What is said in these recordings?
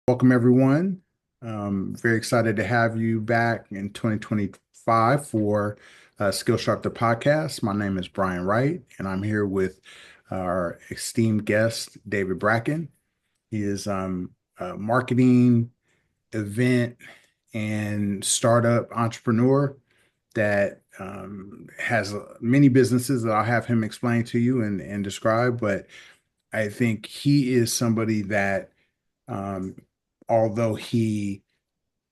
Welcome, everyone. Very excited to have you back in 2025 for SkillSharp the podcast. My name is Brian Wright, and I'm here with our esteemed guest, David Bracken. He is a marketing, event, and startup entrepreneur that has many businesses that I'll have him explain to you and describe. But I think he is somebody that um, although he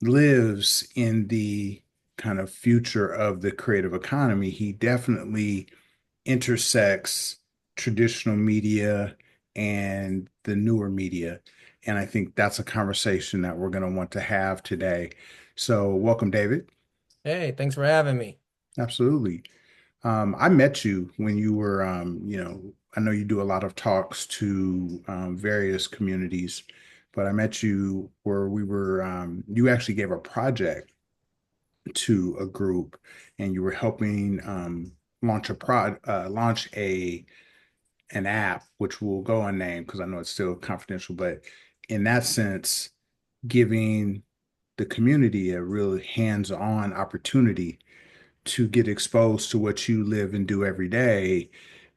lives in the kind of future of the creative economy, he definitely intersects traditional media and the newer media. And I think that's a conversation that we're going to want to have today. So, welcome, David. Hey, thanks for having me. Absolutely. I met you when you were, I know you do a lot of talks to various communities, but I met you where you actually gave a project to a group and you were helping launch an app, which will go unnamed because I know it's still confidential, but in that sense, giving the community a really hands-on opportunity to get exposed to what you live and do every day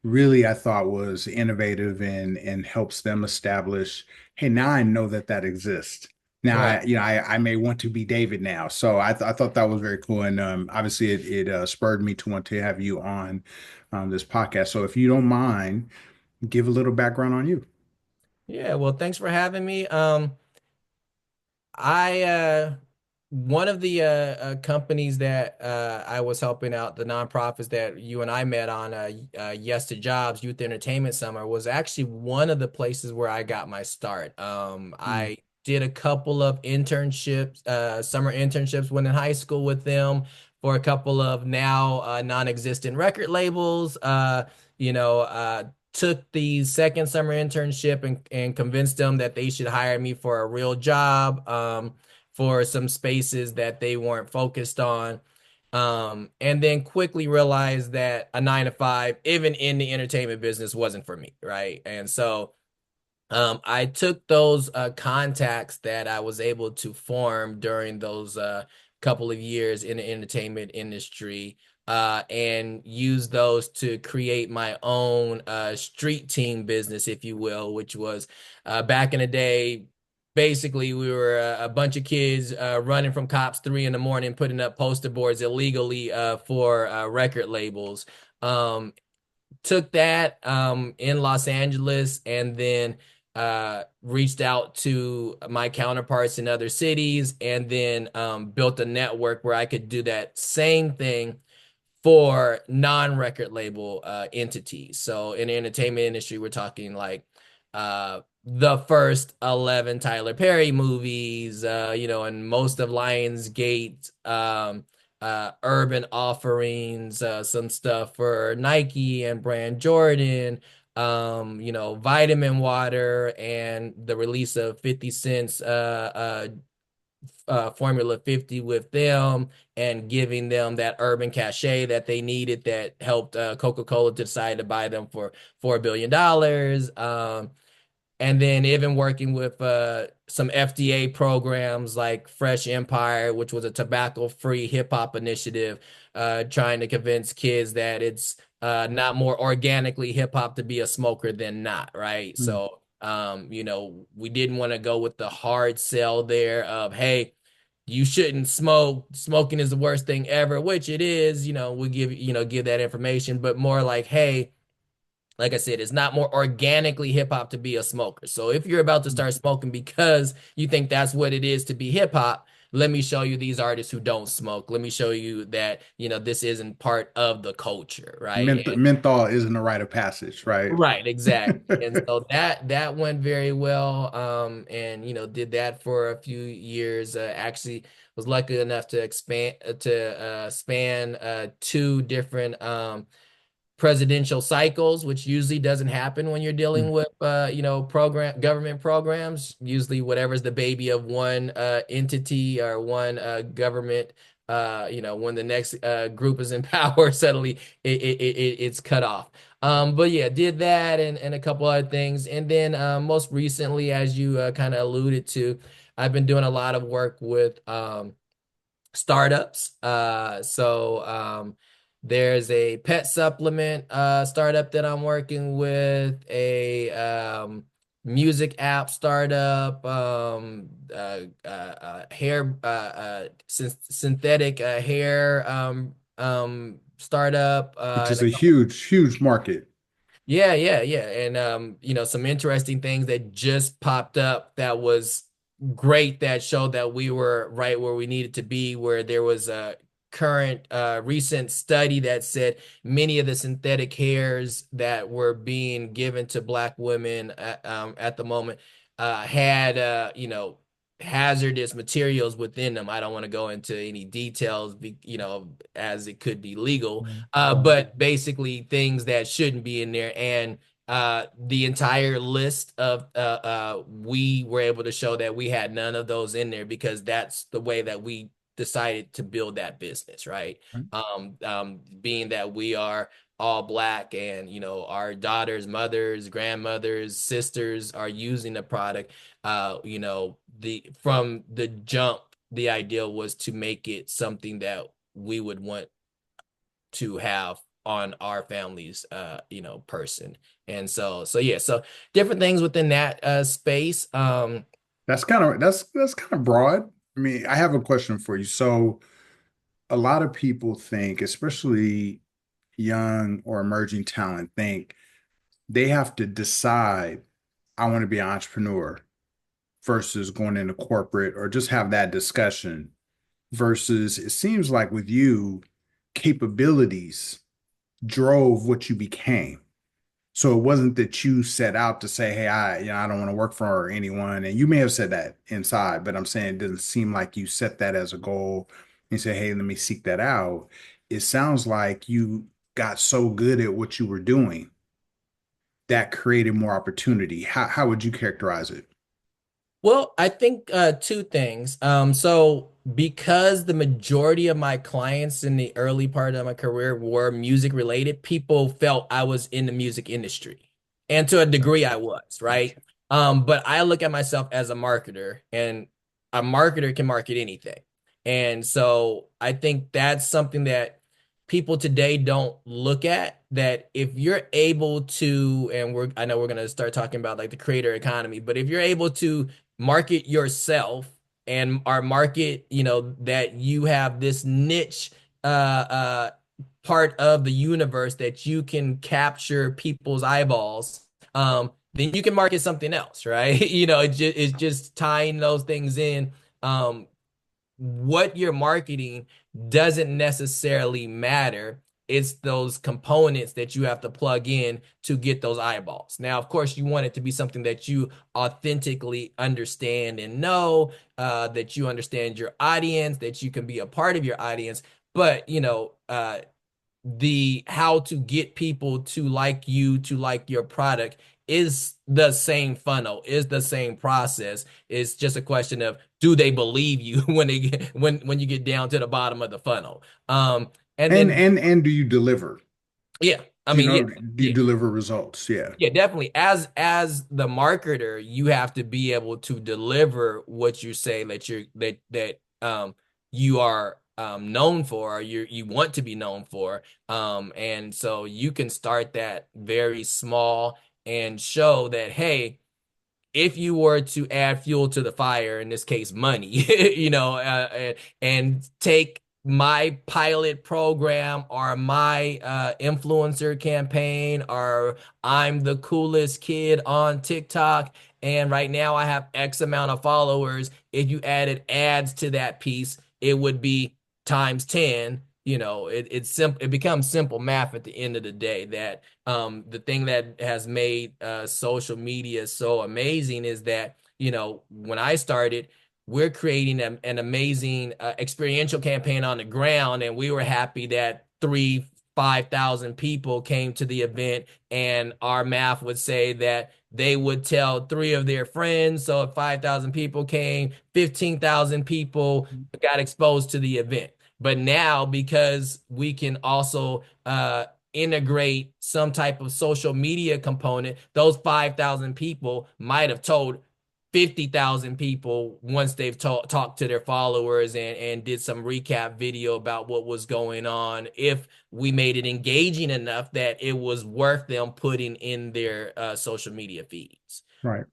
really I thought was innovative and helps them establish, hey, now I know that that exists. Now Right. I may want to be David now. So I thought that was very cool. And obviously it spurred me to want to have you on this podcast. So if you don't mind, give a little background on you. Yeah, well, thanks for having me. I One of the companies that I was helping out, the nonprofits that you and I met on Yes to Jobs Youth Entertainment Summer was actually one of the places where I got my start. Mm, I did a couple of internships, summer internships when in high school with them for a couple of now non-existent record labels. Took the second summer internship and convinced them that they should hire me for a real job. For some spaces that they weren't focused on. And then quickly realized that a 9 to 5, even in the entertainment business, wasn't for me, right? And so I took those contacts that I was able to form during those couple of years in the entertainment industry and used those to create my own street team business, if you will, which was back in the day. Basically, we were a bunch of kids running from cops 3 in the morning, putting up poster boards illegally for record labels. Um, Took that in Los Angeles and then reached out to my counterparts in other cities and then built a network where I could do that same thing for non-record label entities. So in the entertainment industry, we're talking like the first 11 Tyler Perry movies, and most of Lionsgate, urban offerings, some stuff for Nike and Brand Jordan, vitamin water and the release of 50 Cent's Formula 50 with them and giving them that urban cachet that they needed that helped Coca-Cola to decide to buy them for $4 billion. And then even working with some FDA programs like Fresh Empire, which was a tobacco-free hip hop initiative, trying to convince kids that it's not more organically hip hop to be a smoker than not, right? mm, So, we didn't want to go with the hard sell there of, hey, you shouldn't smoke. Smoking is the worst thing ever, which it is. We give that information, but more like, hey, like I said, it's not more organically hip hop to be a smoker. So if you're about to mm. start smoking because you think that's what it is to be hip hop, let me show you these artists who don't smoke. Let me show you that, this isn't part of the culture, right? Menthol isn't a rite of passage, right? Right, exactly. And so that went very well. And did that for a few years. Actually was lucky enough to expand to span two different presidential cycles, which usually doesn't happen when you're dealing Mm, with government programs. Usually whatever's the baby of one entity or one government, when the next group is in power, suddenly it's cut off. But yeah, did that and a couple other things. And then most recently, as you kind of alluded to, I've been doing a lot of work with startups. There's a pet supplement startup that I'm working with, a music app startup, hair synthetic hair startup. which is a huge, huge market. Yeah. And some interesting things that just popped up that was great that showed that we were right where we needed to be, where there was a current recent study that said many of the synthetic hairs that were being given to Black women at the moment had hazardous materials within them. I don't want to go into any details, as it could be legal, but basically things that shouldn't be in there. And the entire list of we were able to show that we had none of those in there because that's the way that we decided to build that business, right? Being that we are all Black and our daughters, mothers, grandmothers, sisters are using the product. The from the jump, the idea was to make it something that we would want to have on our family's person. And so yeah, so different things within that space. That's kind of broad. I mean, I have a question for you. So a lot of people think, especially young or emerging talent, think they have to decide, I want to be an entrepreneur versus going into corporate or just have that discussion versus it seems like with you, capabilities drove what you became. So it wasn't that you set out to say, "Hey, I don't want to work for anyone." And you may have said that inside, but I'm saying it doesn't seem like you set that as a goal and say, "Hey, let me seek that out." It sounds like you got so good at what you were doing that created more opportunity. How would you characterize it? Well, I think two things. So because the majority of my clients in the early part of my career were music related, people felt I was in the music industry. And to a degree I was, right? Gotcha. But I look at myself as a marketer, and a marketer can market anything. And so I think that's something that people today don't look at, that if you're able to, and I know we're going to start talking about like the creator economy, but if you're able to market yourself and our market, that you have this niche part of the universe that you can capture people's eyeballs, then you can market something else, right? It's just tying those things in. What you're marketing doesn't necessarily matter. It's those components that you have to plug in to get those eyeballs. Now, of course, you want it to be something that you authentically understand and know, that you understand your audience, that you can be a part of your audience. But, the how to get people to like you, to like your product is the same funnel, is the same process. It's just a question of, do they believe you when they get when you get down to the bottom of the funnel? And And then and do you deliver? yeah, I Do you mean, know, yeah, do you yeah. deliver results? Yeah. Yeah, definitely. As the marketer, you have to be able to deliver what you say that you are known for, or you want to be known for. And so you can start that very small and show that, hey, if you were to add fuel to the fire, in this case, money, and take my pilot program or my influencer campaign, or I'm the coolest kid on TikTok, and right now I have X amount of followers. If you added ads to that piece, it would be times 10. It's simple. It becomes simple math at the end of the day. That the thing that has made social media so amazing is that, when I started, we're creating an amazing experiential campaign on the ground, and we were happy that 5,000 people came to the event, and our math would say that they would tell three of their friends. So if 5,000 people came, 15,000 people got exposed to the event. But now, because we can also integrate some type of social media component, those 5,000 people might have told 50,000 people once they've talked to their followers and did some recap video about what was going on, if we made it engaging enough that it was worth them putting in their social media feeds. Right.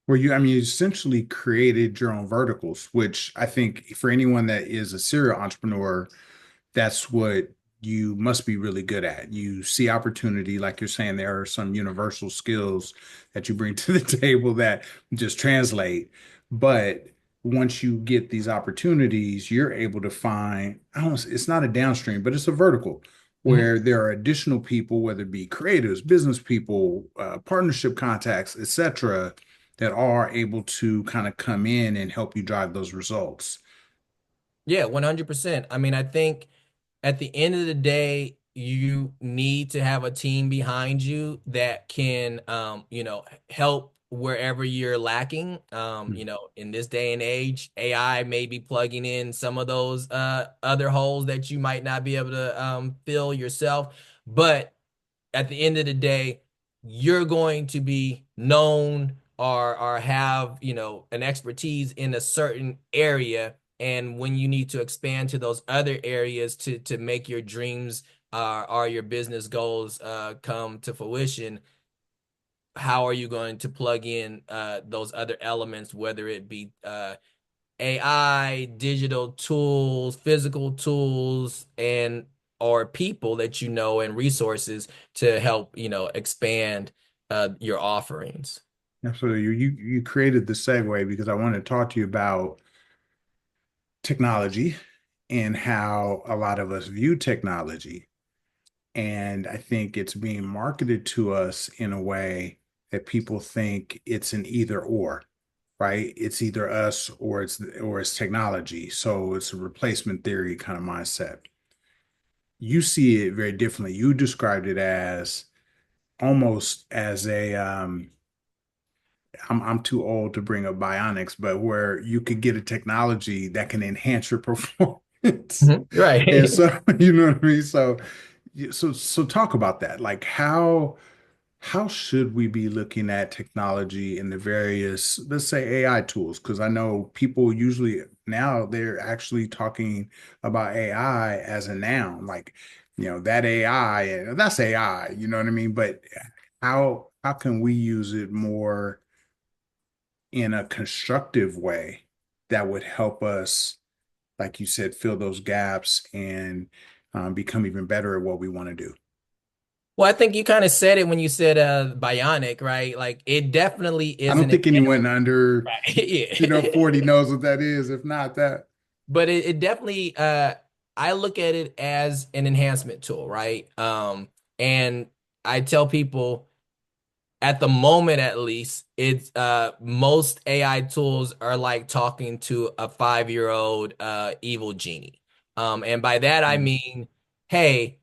Well, I mean, you essentially created your own verticals, which I think for anyone that is a serial entrepreneur, that's what you must be really good at. You see opportunity, like you're saying, there are some universal skills that you bring to the table that just translate. But once you get these opportunities, you're able to find, I don't, it's not a downstream, but it's a vertical Mhm. where there are additional people, whether it be creatives, business people, partnership contacts, etc., that are able to kind of come in and help you drive those results. Yeah, 100%. I mean, I think at the end of the day, you need to have a team behind you that can, help wherever you're lacking. In this day and age, AI may be plugging in some of those other holes that you might not be able to fill yourself. But at the end of the day, you're going to be known or have, an expertise in a certain area. And when you need to expand to those other areas to make your dreams or your business goals come to fruition, how are you going to plug in those other elements, whether it be AI, digital tools, physical tools, and or people that you know and resources to help, expand your offerings. Absolutely. You created the segue because I want to talk to you about technology and how a lot of us view technology. And I think it's being marketed to us in a way that people think it's an either or, right? It's either us or it's technology. So it's a replacement theory kind of mindset. You see it very differently. You described it as almost as a I'm too old to bring up bionics, but where you could get a technology that can enhance your performance. Mhm. And Right. so, you know what I mean? So talk about that. Like how should we be looking at technology in the various, let's say AI tools? Because I know people usually now they're actually talking about AI as a noun, like, that AI, and that's AI, you know what I mean? But how can we use it more in a constructive way that would help us, like you said, fill those gaps and become even better at what we want to do? Well, I think you kind of said it when you said bionic, right? Like it definitely I is don't an think anyone enhancement. under, Right. Yeah. 40 knows what that is. If not that, But it definitely I look at it as an enhancement tool, right? And I tell people at the moment at least, it's most AI tools are like talking to a 5-year-old evil genie. And by that I mm, mean, hey,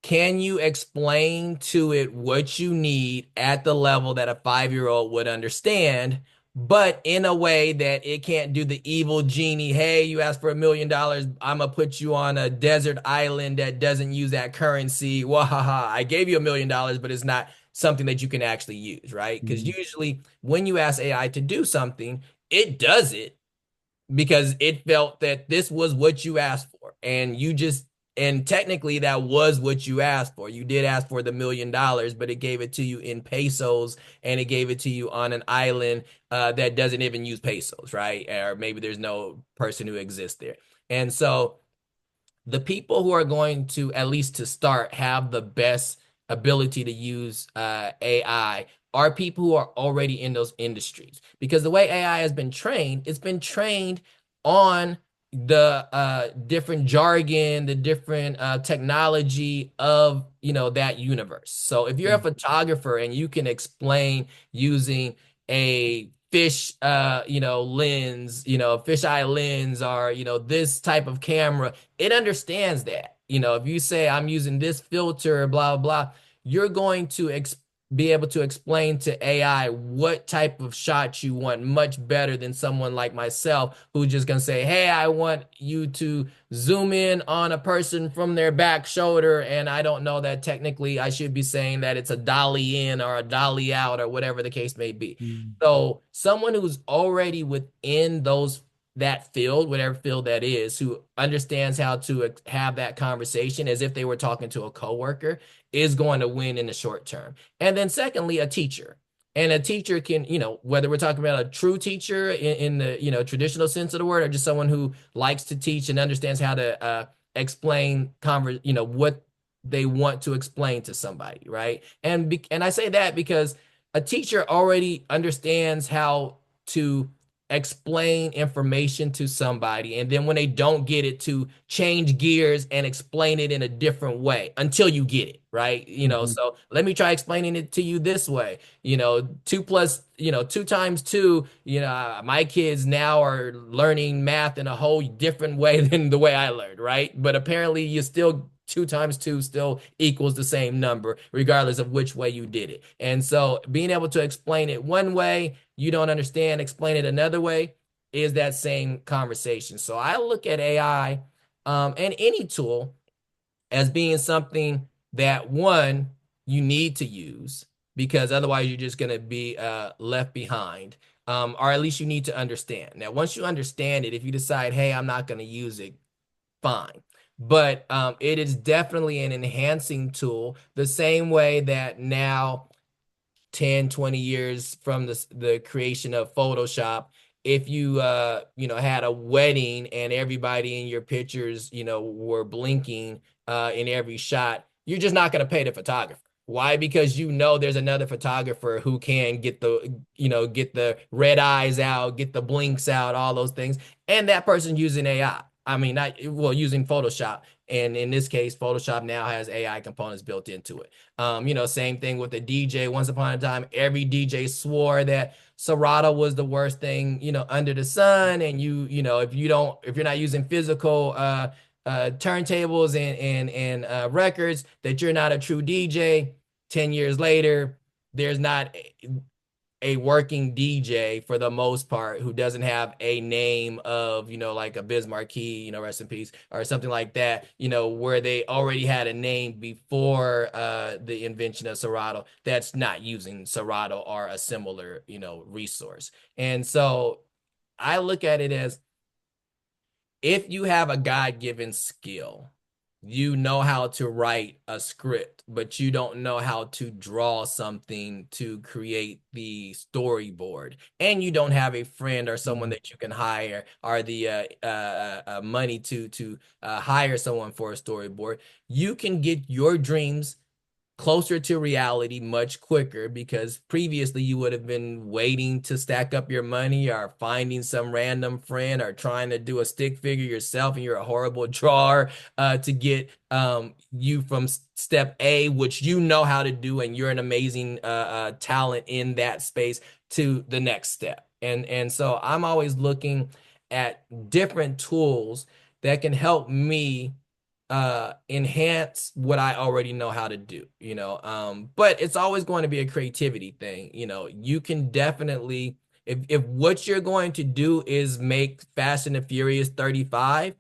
can you explain to it what you need at the level that a 5-year-old would understand, but in a way that it can't do the evil genie? Hey, you asked for $1 million. I'm gonna put you on a desert island that doesn't use that currency. Wahaha, I gave you $1 million, but it's not something that you can actually use, right? Because mm, usually when you ask AI to do something, it does it because it felt that this was what you asked for and you just and technically that was what you asked for. You did ask for the $1 million, but it gave it to you in pesos and it gave it to you on an island that doesn't even use pesos, right? Or maybe there's no person who exists there. And so the people who are going to, at least to start, have the best ability to use AI are people who are already in those industries. Because the way AI has been trained, it's been trained on the different jargon, the different technology of, that universe. So if you're a mm, photographer and you can explain using a fish lens, fisheye lens, or this type of camera, it understands that. If you say I'm using this filter, blah blah, you're going to be able to explain to AI what type of shot you want much better than someone like myself who's just gonna say, hey, I want you to zoom in on a person from their back shoulder, and I don't know that technically I should be saying that it's a dolly in or a dolly out or whatever the case may be. Mm. So someone who's already within those that field, whatever field that is, who understands how to have that conversation as if they were talking to a coworker, is going to win in the short term. And then secondly, a teacher. And a teacher can, whether we're talking about a true teacher in the, traditional sense of the word, or just someone who likes to teach and understands how to explain, what they want to explain to somebody, right? And I say that because a teacher already understands how to explain information to somebody, and then when they don't get it, to change gears and explain it in a different way until you get it, right? Mhm. So let me try explaining it to you this way. Two plus, 2 times 2, my kids now are learning math in a whole different way than the way I learned, right? But apparently you still 2 times 2 still equals the same number, regardless of which way you did it. And so being able to explain it one way, you don't understand, explain it another way, is that same conversation. So I look at AI and any tool as being something that, one, you need to use, because otherwise you're just going to be left behind, or at least you need to understand. Now, once you understand it, if you decide, hey, I'm not going to use it, fine. But it is definitely an enhancing tool, the same way that now, 10, 20 years from the creation of Photoshop, if you had a wedding and everybody in your pictures, were blinking in every shot, you're just not going to pay the photographer. Why? Because there's another photographer who can get the red eyes out, get the blinks out, all those things, and that person using AI. I mean, not well, using Photoshop, and in this case, Photoshop now has AI components built into it. Same thing with the DJ. Once upon a time, every DJ swore that Serato was the worst thing, under the sun. And if you're not using physical turntables and records, that you're not a true DJ. 10 years later, there's not a working DJ for the most part who doesn't have a name of, like a Biz Markie, rest in peace, or something like that, where they already had a name before the invention of Serato, that's not using Serato or a similar, resource. And so I look at it as, if you have a God-given skill, you know how to write a script, but you don't know how to draw something to create the storyboard, and you don't have a friend or someone Mhm. that you can hire, or the money to hire someone for a storyboard, you can get your dreams closer to reality much quicker, because previously you would have been waiting to stack up your money, or finding some random friend, or trying to do a stick figure yourself, and you're a horrible drawer, to get you from step A, which you know how to do, and you're an amazing talent in that space, to the next step. And so I'm always looking at different tools that can help me enhance what I already know how to do, but it's always going to be a creativity thing. You can definitely, if what you're going to do is make Fast and the Furious 35,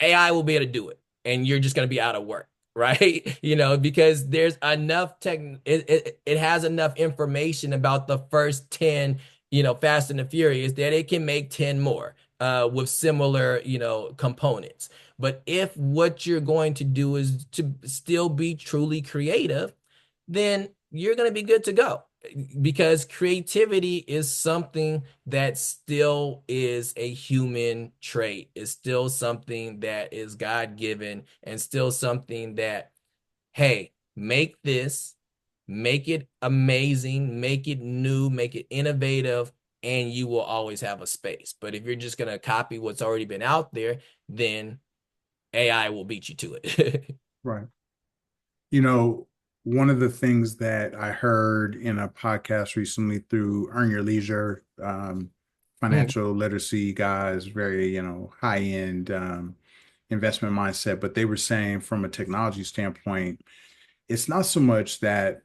AI will be able to do it, and you're just going to be out of work, right? Because there's enough it has enough information about the first 10, Fast and the Furious, that it can make 10 more with similar, components. But if what you're going to do is to still be truly creative, then you're going to be good to go. Because creativity is something that still is a human trait. It's still something that is God-given, and still something that, hey, make this, make it amazing, make it new, make it innovative, and you will always have a space. But if you're just going to copy what's already been out there, then AI will beat you to it. Right. You know, one of the things that I heard in a podcast recently through Earn Your Leisure, financial literacy guys, very, high end investment mindset, but they were saying from a technology standpoint, it's not so much that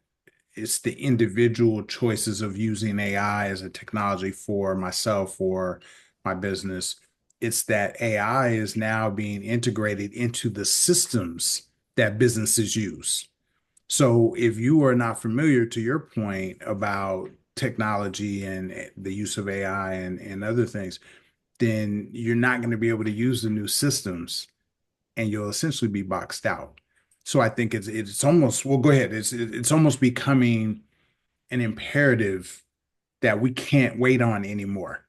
it's the individual choices of using AI as a technology for myself or my business. It's that AI is now being integrated into the systems that businesses use. So if you are not familiar, to your point about technology and the use of AI and other things, then you're not going to be able to use the new systems and you'll essentially be boxed out. So I think it's almost, well, go ahead. It's almost becoming an imperative that we can't wait on anymore.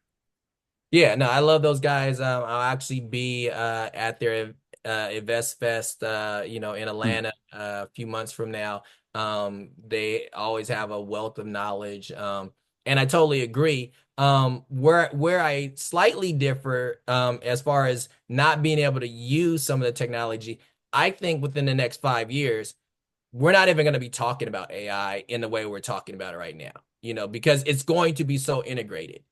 Yeah, no, I love those guys. I'll actually be at their Invest Fest, in Hmm. Atlanta a few months from now. They always have a wealth of knowledge, and I totally agree. Where I slightly differ, as far as not being able to use some of the technology, I think within the next 5 years, we're not even going to be talking about AI in the way we're talking about it right now. Because it's going to be so integrated.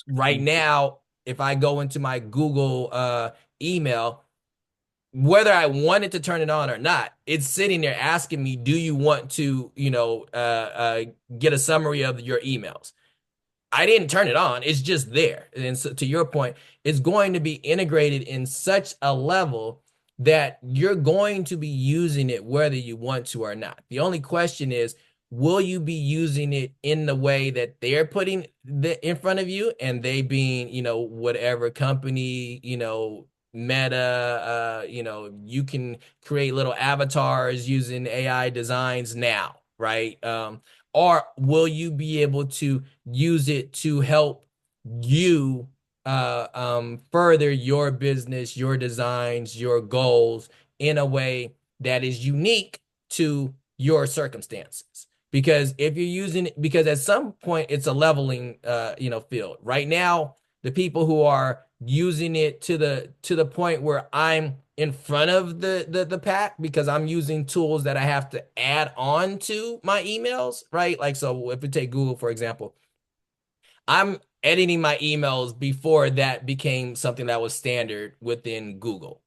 Right now, if I go into my Google email, whether I wanted to turn it on or not, it's sitting there asking me, do you want to, get a summary of your emails? I didn't turn it on. It's just there. And so, to your point, it's going to be integrated in such a level that you're going to be using it whether you want to or not. The only question is, will you be using it in the way that they're putting in front of you, and they being, whatever company, Meta, you can create little avatars using AI designs now, right? Or will you be able to use it to help you further your business, your designs, your goals in a way that is unique to your circumstances? Because if you're using it, because at some point it's a leveling field. Right now, the people who are using it to the point where I'm in front of the pack because I'm using tools that I have to add on to my emails, right? Like, so if we take Google, for example, I'm editing my emails before that became something that was standard within Google.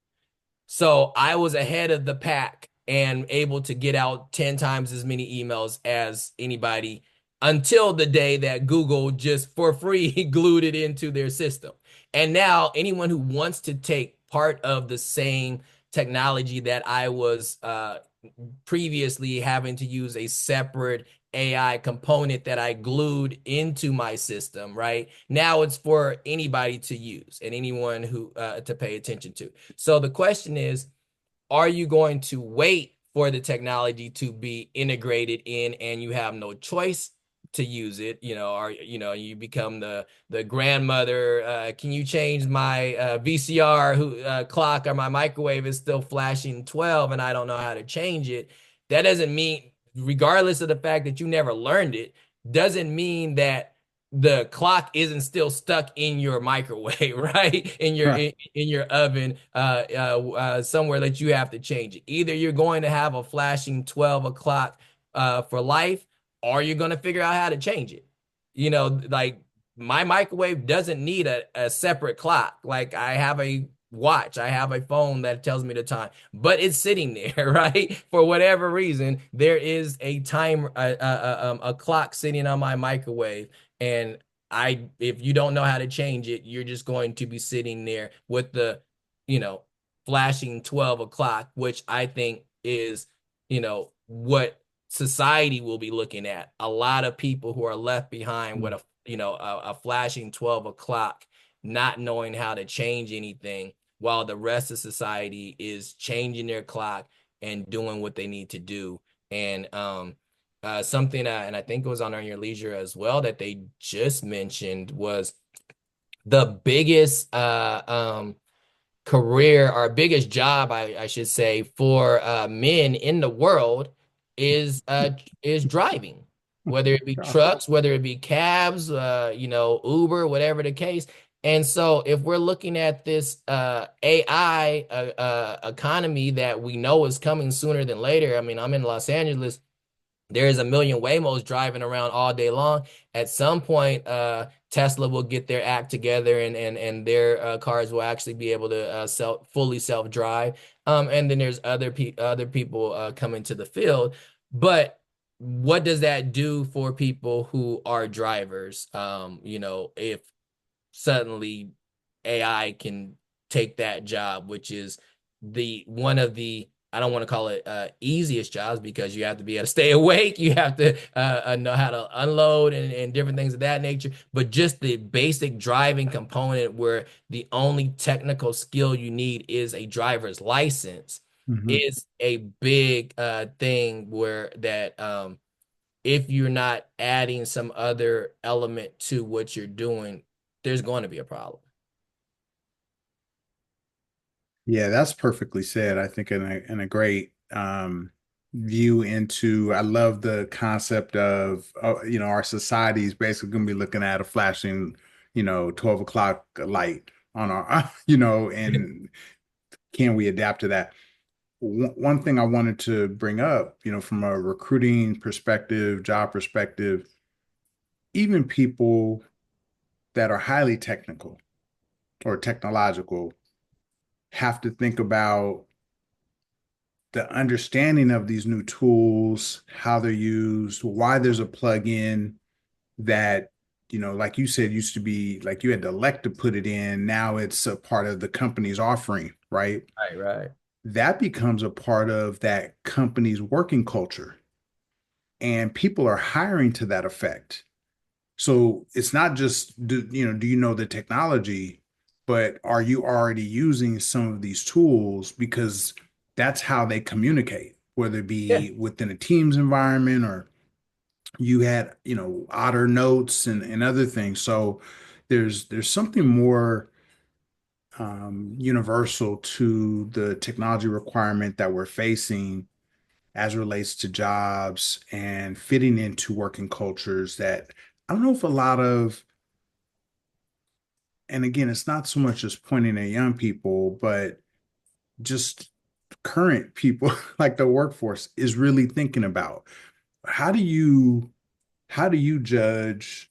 So I was ahead of the pack and able to get out 10 times as many emails as anybody until the day that Google just for free glued it into their system. And now anyone who wants to take part of the same technology that I was previously having to use a separate AI component that I glued into my system, right? Now it's for anybody to use and anyone who to pay attention to. So the question is, are you going to wait for the technology to be integrated in and you have no choice to use it, or you become the grandmother, can you change my VCR clock, or my microwave is still flashing 12 and I don't know how to change it? That doesn't mean, regardless of the fact that you never learned it, doesn't mean that the clock isn't still stuck in your microwave, right? In your oven, somewhere that you have to change it. Either you're going to have a flashing 12 o'clock for life, or you're going to figure out how to change it. Like, my microwave doesn't need a separate clock. Like, I have a watch, I have a phone that tells me the time, but it's sitting there, right? For whatever reason, there is a time, a clock sitting on my microwave, and if you don't know how to change it, you're just going to be sitting there with the, you know, flashing 12 o'clock, which I think is, what society will be looking at. A lot of people who are left behind with a flashing 12 o'clock, not knowing how to change anything, while the rest of society is changing their clock and doing what they need to do. And something, and I think it was on Earn Your Leisure as well, that they just mentioned was the biggest career, or biggest job, I should say, for men in the world is driving, whether it be Gosh. trucks, whether it be cabs, Uber, whatever the case. And so if we're looking at this AI economy that we know is coming sooner than later, I mean, I'm in Los Angeles. There's a million Waymos driving around all day long. At some point, Tesla will get their act together, and their cars will actually be able to fully self-drive. And then there's other people coming to the field. But what does that do for people who are drivers? If suddenly AI can take that job, which is the one of the, I don't want to call it easiest jobs, because you have to be able to stay awake, you have to know how to unload and different things of that nature. But just the basic driving component, where the only technical skill you need is a driver's license, Hmm. is a big thing, where that if you're not adding some other element to what you're doing, there's going to be a problem. Yeah, that's perfectly said. I think in a great view into, I love the concept of, our society is basically going to be looking at a flashing, 12 o'clock light on our, and can we adapt to that? One thing I wanted to bring up, from a recruiting perspective, job perspective, even people that are highly technical or technological have to think about the understanding of these new tools, how they're used, why there's a plugin that, like you said, used to be like you had to elect to put it in. Now it's a part of the company's offering, right? Right, right. That becomes a part of that company's working culture, and people are hiring to that effect. So it's not just do you know the technology, but are you already using some of these tools, because that's how they communicate, whether it Yeah. be within a Teams environment or you had, Otter notes and other things. So there's something more universal to the technology requirement that we're facing as it relates to jobs and fitting into working cultures that I don't know if a lot of, and again, it's not so much as pointing at young people, but just current people like the workforce is really thinking about. How do you how do you judge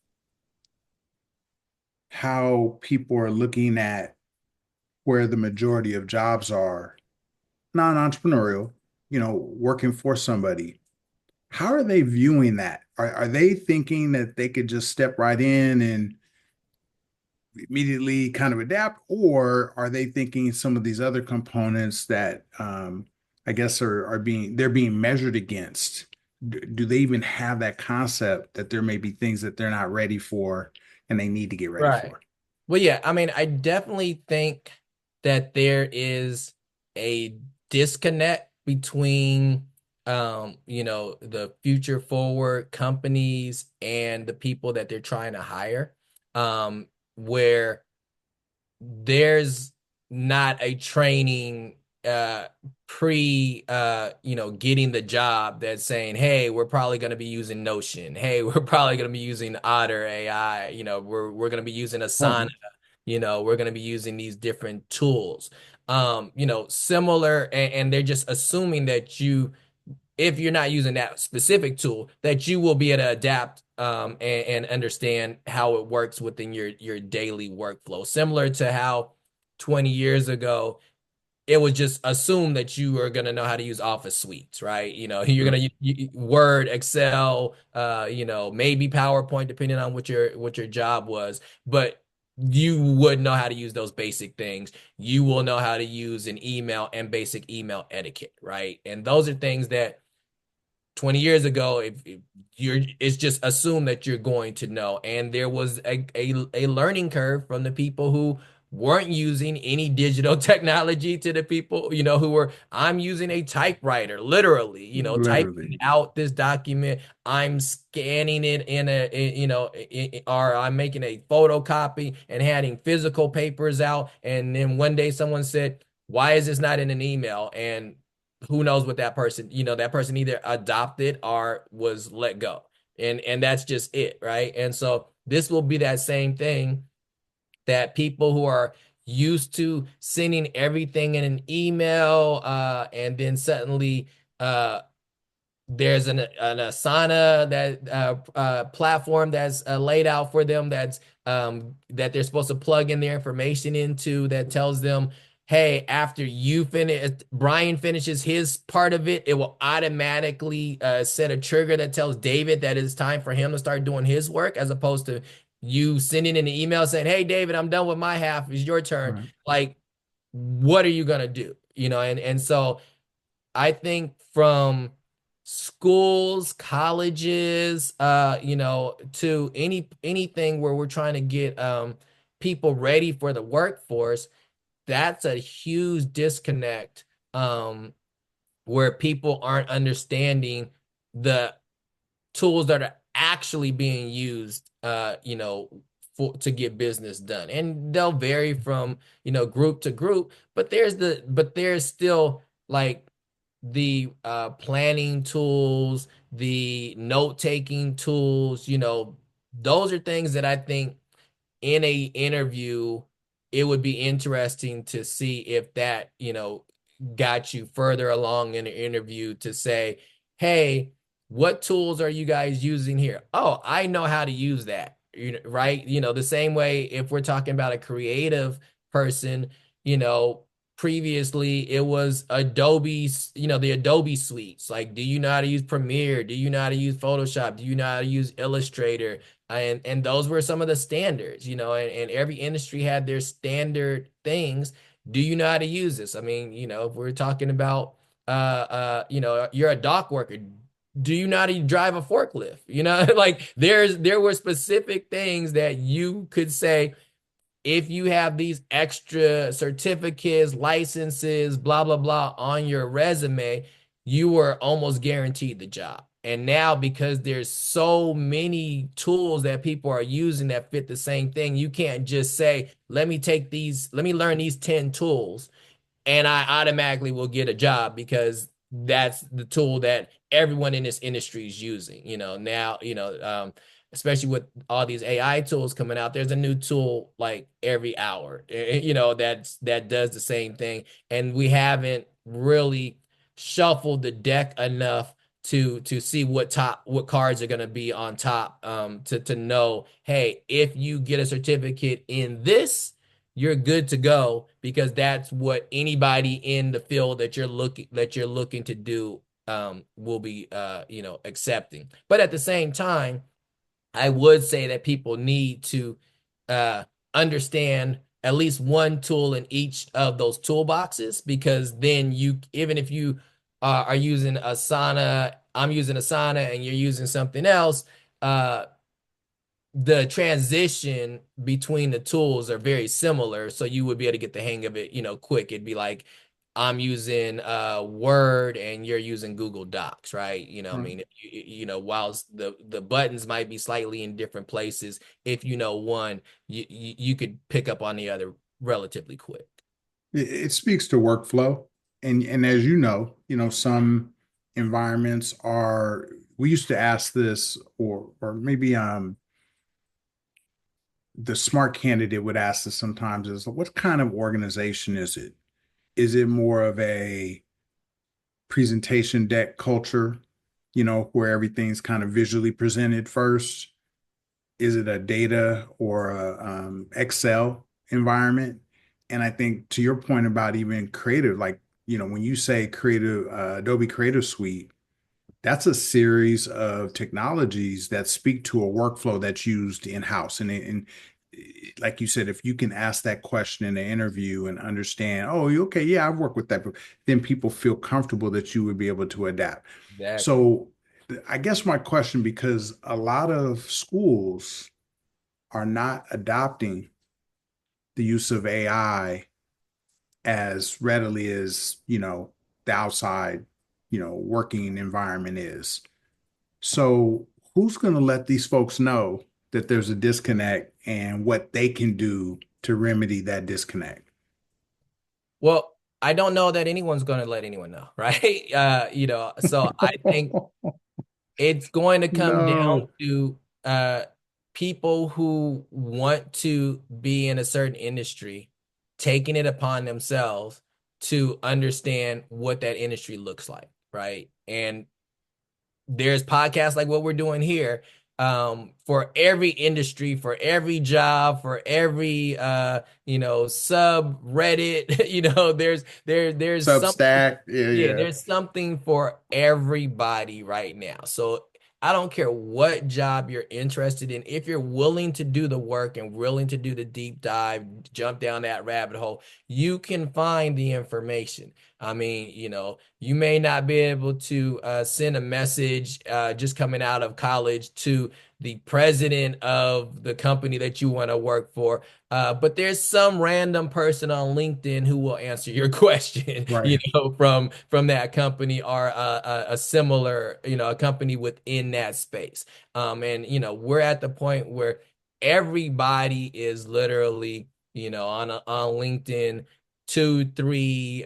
how people are looking at where the majority of jobs are non-entrepreneurial, working for somebody? How are they viewing that? Are they thinking that they could just step right in and immediately kind of adapt, or are they thinking some of these other components that I guess are they're being measured against? Do they even have that concept that there may be things that they're not ready for and they need to get ready Right. for? Well, yeah, I mean, I definitely think that there is a disconnect between the future forward companies and the people that they're trying to hire. Where there's not a training pre getting the job, that's saying, hey, we're probably going to be using Notion, hey, we're probably going to be using Otter AI, we're going to be using Asana, Oh, we're going to be using these different tools, similar, and they're just assuming that you, if you're not using that specific tool, that you will be able to adapt and understand how it works within your daily workflow. Similar to how 20 years ago, it was just assumed that you are going to know how to use Office suites, right? You're sure. going to Word, Excel, maybe PowerPoint, depending on what your job was, but you would know how to use those basic things. You will know how to use an email and basic email etiquette, right? And those are things that 20 years ago, if you're, it's just assumed that you're going to know. And there was a learning curve from the people who weren't using any digital technology, to the people, who were, I'm using a typewriter, literally, typing Literally. out this document, I'm scanning it or I'm making a photocopy and handing physical papers out. And then one day someone said, why is this not in an email? And who knows what that person, that person either adopted or was let go. And that's just it, right? And so this will be that same thing, that people who are used to sending everything in an email, and then suddenly there's an Asana, that platform that's laid out for them, that's that they're supposed to plug in their information into, that tells them hey, after you finish, Brian finishes his part of it, it will automatically set a trigger that tells David that it's time for him to start doing his work, as opposed to you sending in an email saying, hey, David, I'm done with my half. It's your turn. Right. Like, what are you gonna do? And so I think from schools, colleges, to anything where we're trying to get people ready for the workforce, that's a huge disconnect, where people aren't understanding the tools that are actually being used, to get business done. And they'll vary from, group to group, but there's still like the planning tools, the note-taking tools, those are things that I think in a interview, it would be interesting to see if that, got you further along in the interview to say, hey, what tools are you guys using here? Oh, I know how to use that. Right? The same way if we're talking about a creative person, you know, previously it was Adobe, the Adobe suites. Like, do you know how to use Premiere? Do you know how to use Photoshop? Do you know how to use Illustrator? And those were some of the standards, and every industry had their standard things. Do you know how to use this? I mean, if we're talking about you're a dock worker, do you know how to drive a forklift? Like there were specific things that you could say, if you have these extra certificates, licenses, blah, blah, blah on your resume, you were almost guaranteed the job. And now, because there's so many tools that people are using that fit the same thing, you can't just say, let me learn these 10 tools and I automatically will get a job because that's the tool that everyone in this industry is using. Now, especially with all these AI tools coming out, there's a new tool like every hour, that does the same thing. And we haven't really shuffled the deck enough to see what cards are going to be on top, to know, hey, if you get a certificate in this, you're good to go, because that's what anybody in the field that you're looking to do will be accepting. But at the same time, I would say that people need to uh understand at least one tool in each of those toolboxes, because then even if you are using Asana, I'm using Asana, and you're using something else, uh the transition between the tools are very similar, so you would be able to get the hang of it, quick. It'd be like I'm using Word and you're using Google Docs, right? I Right. mean, whilst the buttons might be slightly in different places, if you know one, you could pick up on the other relatively quick. It speaks to workflow. And as some environments are, we used to ask this, or maybe the smart candidate would ask this sometimes, is what kind of organization is it? Is it more of a presentation deck culture, where everything's kind of visually presented first? Is it a data or a Excel environment? And I think to your point about even creative, like, when you say creative, Adobe Creative Suite, that's a series of technologies that speak to a workflow that's used in-house. And like you said, if you can ask that question in an interview and understand, oh, okay, yeah, I've worked with that, then people feel comfortable that you would be able to adapt. Exactly. So I guess my question, because a lot of schools are not adopting the use of AI as readily as, the outside, working environment is. So who's going to let these folks know that there's a disconnect and what they can do to remedy that disconnect? Well, I don't know that anyone's going to let anyone know, right? So I think it's going to come down No. to people who want to be in a certain industry taking it upon themselves to understand what that industry looks like, right? And there's podcasts like what we're doing here for every industry, for every job, for every subreddit. There's something. Substack. Yeah, Yeah, yeah. there's something for everybody right now. So I don't care what job you're interested in. If you're willing to do the work and willing to do the deep dive, jump down that rabbit hole, you can find the information. I mean, you may not be able to send a message just coming out of college to the president of the company that you want to work for. But there's some random person on LinkedIn who will answer your question, Right. from that company or a similar, a company within that space. And we're at the point where everybody is literally, on LinkedIn, two, three,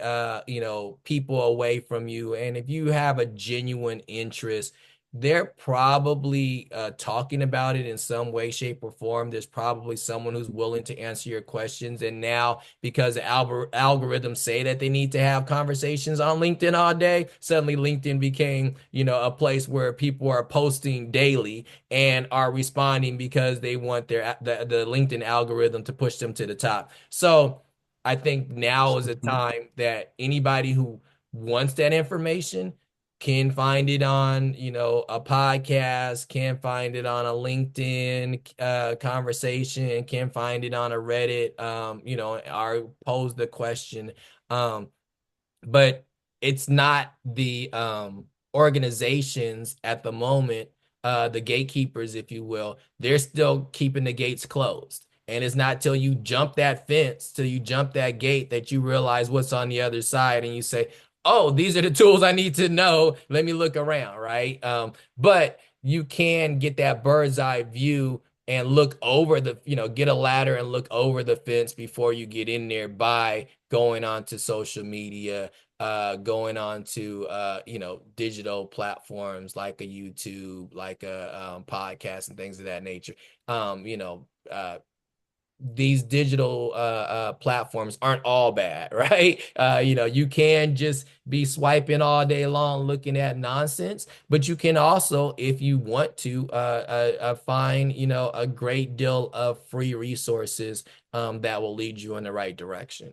people away from you. And if you have a genuine interest, they're probably talking about it in some way, shape, or form. There's probably someone who's willing to answer your questions. And now, because the algorithms say that they need to have conversations on LinkedIn all day, suddenly LinkedIn became, a place where people are posting daily and are responding because they want the LinkedIn algorithm to push them to the top. So I think now is a time that anybody who wants that information can find it on, a podcast, can find it on a LinkedIn conversation, can find it on a Reddit, or pose the question. Um, but it's not the organizations at the moment, the gatekeepers, if you will. They're still keeping the gates closed. And it's not till you jump that fence, till you jump that gate, that you realize what's on the other side and you say, oh, these are the tools I need to know. Let me look around, right? But you can get that bird's eye view and look over get a ladder and look over the fence before you get in there by going onto social media, going on to digital platforms like a YouTube, like a podcast and things of that nature. These digital platforms aren't all bad, right? You can just be swiping all day long looking at nonsense, but you can also, if you want to, find a great deal of free resources that will lead you in the right direction.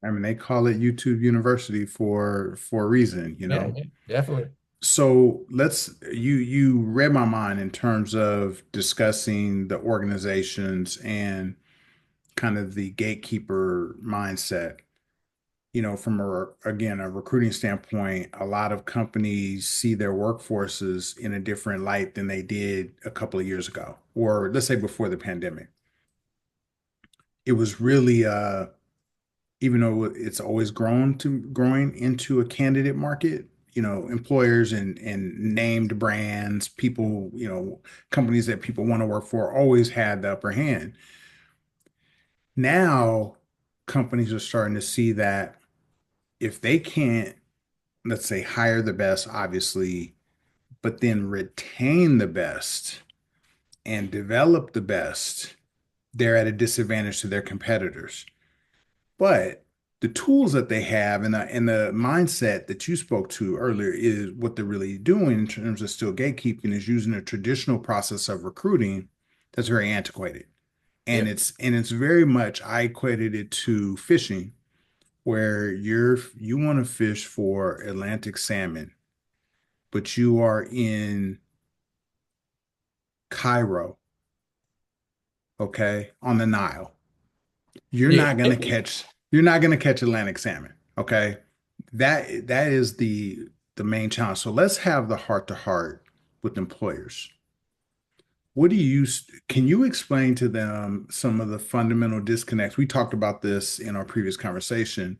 I mean, they call it YouTube University for a reason, Yeah, yeah, definitely. So you read my mind in terms of discussing the organizations and kind of the gatekeeper mindset. From again, a recruiting standpoint, a lot of companies see their workforces in a different light than they did a couple of years ago, or let's say before the pandemic. It was really even though it's always growing into a candidate market, employers and named brands, people, companies that people want to work for always had the upper hand. Now, companies are starting to see that if they can't, let's say, hire the best, obviously, but then retain the best and develop the best, they're at a disadvantage to their competitors. But the tools that they have and the mindset that you spoke to earlier is what they're really doing in terms of still gatekeeping is using a traditional process of recruiting that's very antiquated. And Yep. it's very much I equated it to fishing, where you want to fish for Atlantic salmon, but you are in Cairo, okay, on the Nile. You're Yeah. not gonna catch you're not gonna catch Atlantic salmon. Okay. That is the main challenge. So let's have the heart to heart with employers. What do you can you explain to them some of the fundamental disconnects? We talked about this in our previous conversation.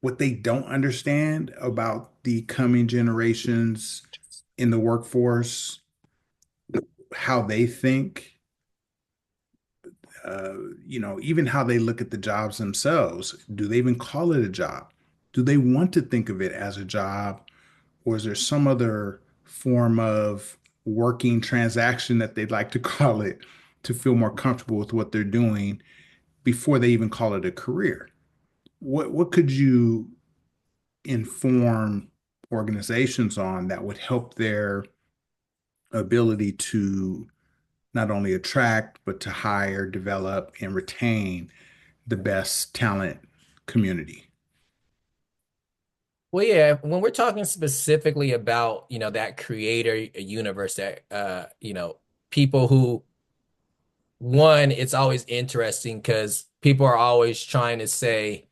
What they don't understand about the coming generations in the workforce, how they think, uh, even how they look at the jobs themselves. Do they even call it a job? Do they want to think of it as a job? Or is there some other form of working transaction that they'd like to call it to feel more comfortable with what they're doing before they even call it a career? What could you inform organizations on that would help their ability to not only attract, but to hire, develop, and retain the best talent community. Well, yeah, when we're talking specifically about, that creator universe, that people who, one, it's always interesting because people are always trying to say,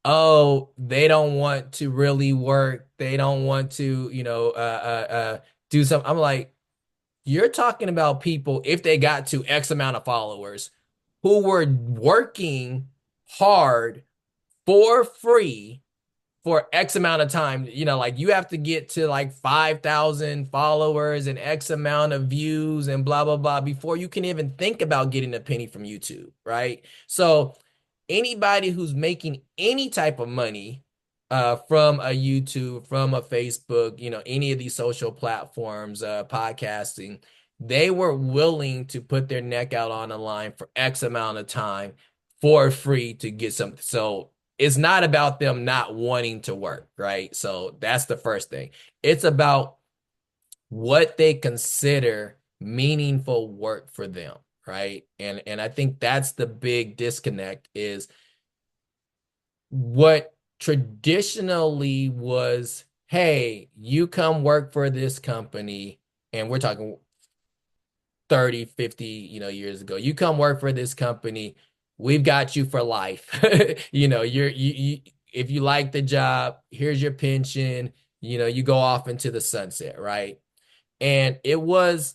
oh, they don't want to really work. They don't want to, do something. I'm like, you're talking about people, if they got to X amount of followers, who were working hard for free for X amount of time. Like you have to get to like 5,000 followers and X amount of views and blah, blah, blah before you can even think about getting a penny from YouTube, right? So anybody who's making any type of money from a YouTube, from a Facebook, any of these social platforms, podcasting, they were willing to put their neck out on the line for X amount of time for free to get something. So it's not about them not wanting to work, right? So that's the first thing. It's about what they consider meaningful work for them, right? And I think that's the big disconnect is what traditionally was, hey, you come work for this company, and we're talking 30, 50, years ago. You come work for this company, we've got you for life. If you like the job, here's your pension, you go off into the sunset, right? And it was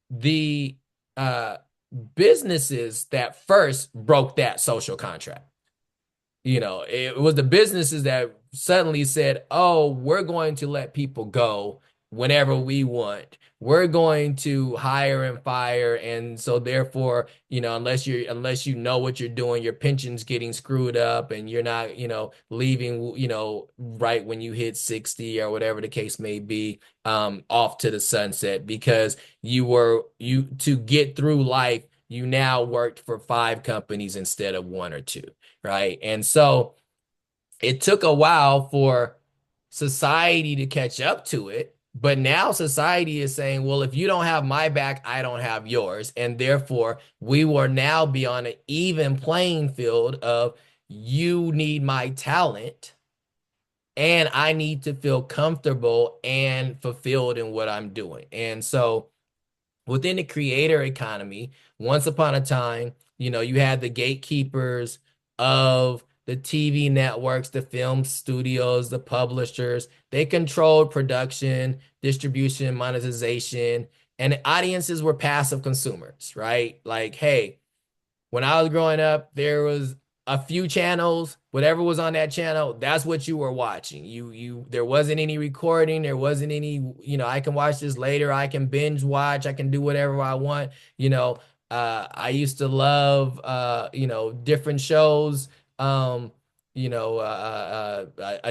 the uh businesses that first broke that social contract. It was the businesses that suddenly said, "Oh, we're going to let people go whenever we want. We're going to hire and fire, and so therefore, unless you know what you're doing, your pension's getting screwed up, and you're not, leaving, right when you hit 60 or whatever the case may be, off to the sunset because you to get through life, you now worked for five companies instead of one or two." Right. And so it took a while for society to catch up to it. But now society is saying, well, if you don't have my back, I don't have yours. And therefore, we will now be on an even playing field of you need my talent and I need to feel comfortable and fulfilled in what I'm doing. And so within the creator economy, once upon a time, you had the gatekeepers of the TV networks, the film studios, the publishers. They controlled production, distribution, monetization, and the audiences were passive consumers, right? Like, hey, when I was growing up, there was a few channels, whatever was on that channel, that's what you were watching. There wasn't any recording, there wasn't any, I can watch this later, I can binge watch, I can do whatever I want. I used to love, different shows, a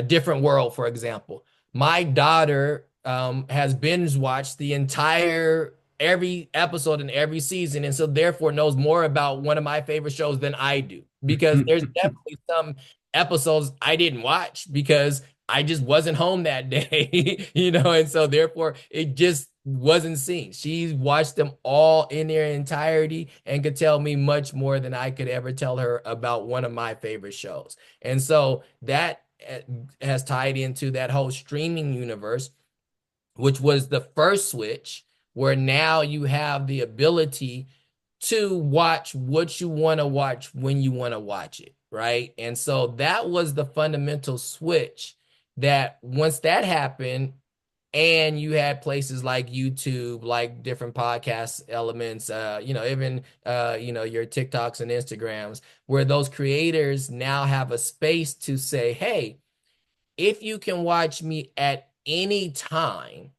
different world, for example. My daughter has binge watched the entire every episode in every season, and so therefore knows more about one of my favorite shows than I do. Because there's definitely some episodes I didn't watch because I just wasn't home that day, and so therefore it just wasn't seen. She watched them all in their entirety and could tell me much more than I could ever tell her about one of my favorite shows. And so that has tied into that whole streaming universe, which was the first switch, where now you have the ability to watch what you want to watch when you want to watch it, right? And so that was the fundamental switch that once that happened, and you had places like YouTube, like different podcast elements, even your TikToks and Instagrams, where those creators now have a space to say, hey, if you can watch me at any time,